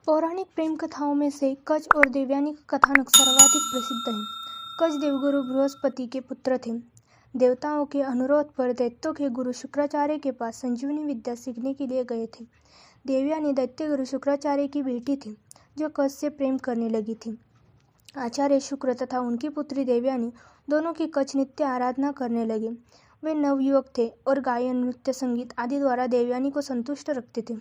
पौराणिक प्रेम कथाओं में से कच और देवयानी का कथानक सर्वाधिक प्रसिद्ध है। कच देवगुरु बृहस्पति के पुत्र थे। देवताओं के अनुरोध पर दैत्यों के गुरु शुक्राचार्य के पास संजीवनी विद्या सीखने के लिए गए थे। देवयानी दैत्य गुरु शुक्राचार्य की बेटी थी, जो कच से प्रेम करने लगी थी। आचार्य शुक्र तथा उनकी पुत्री देवयानी दोनों की कच नित्य आराधना करने लगे। वे नवयुवक थे और गायन, नृत्य, संगीत आदि द्वारा देवयानी को संतुष्ट रखते थे।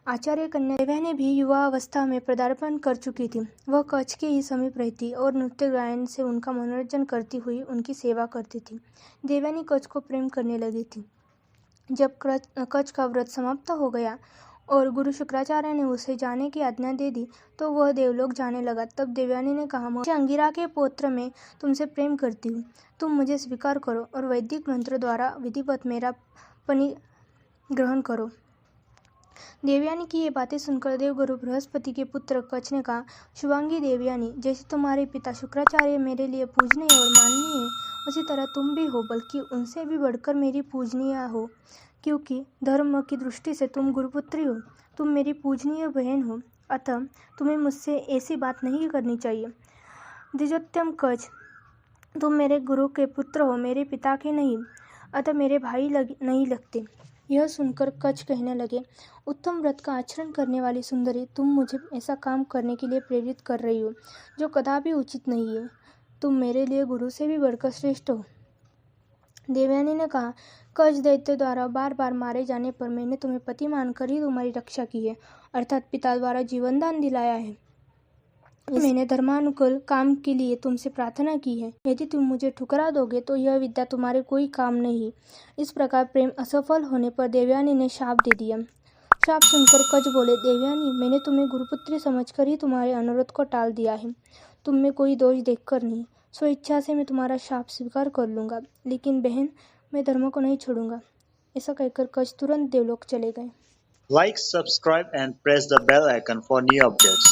आचार्य कन्या देवयानी भी युवा अवस्था में पदार्पण कर चुकी थी। वह कच के ही समीप रहती और नृत्य गायन से उनका मनोरंजन करती हुई उनकी सेवा करती थी। देवयानी कच को प्रेम करने लगी थी। जब कच का व्रत समाप्त हो गया और गुरु शुक्राचार्य ने उसे जाने की आज्ञा दे दी तो वह देवलोक जाने लगा। तब देवयानी ने कहा, मुझे अंगिरा के पौत्र में तुमसे प्रेम करती हूँ, तुम मुझे स्वीकार करो और वैदिक मंत्र द्वारा विधिवत मेरा पति ग्रहण करो। देवयानी की ये बातें सुनकर देवगुरु बृहस्पति के पुत्र कच ने कहा, शुभांगी देवयानी, जैसे तुम्हारे पिता शुक्राचार्य मेरे लिए पूजनीय और माननीय है, उसी तरह तुम भी हो, बल्कि उनसे भी बढ़कर मेरी पूजनीय हो, क्योंकि धर्म की दृष्टि से तुम गुरुपुत्री हो। तुम मेरी पूजनीय बहन हो, अतः तुम्हें मुझसे ऐसी बात नहीं करनी चाहिए। द्विजोत्तम कच, तुम मेरे गुरु के पुत्र हो, मेरे पिता के नहीं, अतः मेरे भाई नहीं लगते। यह सुनकर कच कहने लगे, उत्तम व्रत का आचरण करने वाली सुंदरी, तुम मुझे ऐसा काम करने के लिए प्रेरित कर रही हो जो कदापि उचित नहीं है। तुम मेरे लिए गुरु से भी बढ़कर श्रेष्ठ हो। देवयानी ने कहा, कच दैत्य द्वारा बार बार मारे जाने पर मैंने तुम्हें पति मानकर ही तुम्हारी रक्षा की है, अर्थात पिता द्वारा जीवन दान दिलाया है। मैंने धर्मानुकूल काम के लिए तुमसे प्रार्थना की है। यदि तुम मुझे ठुकरा दोगे तो यह विद्या तुम्हारे कोई काम नहीं। इस प्रकार प्रेम असफल होने पर देवयानी ने शाप दे दिया। शाप सुनकर कच बोले, देवयानी, मैंने तुम्हें गुरुपुत्री समझकर ही तुम्हारे अनुरोध को टाल दिया है। तुम में कोई दोष देखकर नहीं, स्वेच्छा से मैं तुम्हारा शाप स्वीकार कर लूँगा, लेकिन बहन, मैं धर्म को नहीं छोड़ूंगा। ऐसा कहकर कच तुरंत देवलोक चले गए। Like, subscribe and press the bell icon for new updates.